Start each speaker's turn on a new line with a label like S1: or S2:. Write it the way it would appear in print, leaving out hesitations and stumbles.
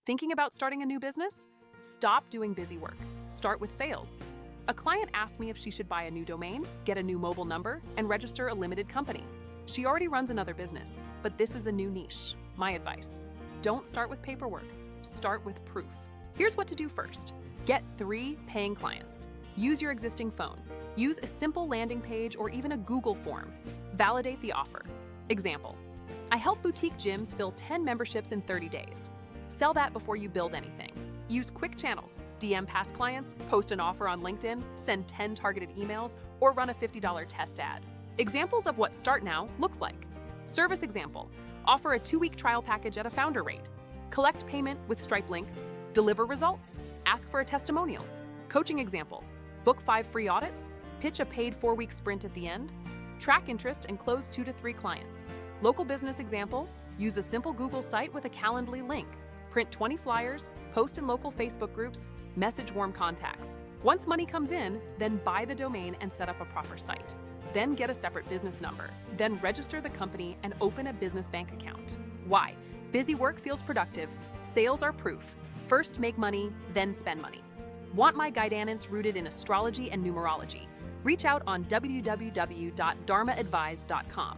S1: Thinking about starting a new business? Stop doing busy work. Start with sales. A client asked me if she should buy a new domain, get a new mobile number, and register a limited company. She already runs another business, but this is a new niche. My advice: don't start with paperwork. Start with proof. Here's what to do first. Get 3 paying clients. Use your existing phone. Use a simple landing page or even a Google form. Validate the offer. Example: I help boutique gyms fill 10 memberships in 30 days. Sell that before you build anything. Use quick channels. DM past clients, post an offer on LinkedIn, send 10 targeted emails, or run a $50 test ad. Examples of what Start Now looks like. Service example: offer a 2-week trial package at a founder rate. Collect payment with Stripe link. Deliver results. Ask for a testimonial. Coaching example: book 5 free audits. Pitch a paid 4-week sprint at the end. Track interest and close 2 to 3 clients. Local business example: use a simple Google site with a Calendly link. Print 20 flyers, post in local Facebook groups, message warm contacts. Once money comes in, then buy the domain and set up a proper site. Then get a separate business number. Then register the company and open a business bank account. Why? Busy work feels productive. Sales are proof. First make money, then spend money. Want my guidance rooted in astrology and numerology? Reach out on www.dharmaadvise.com.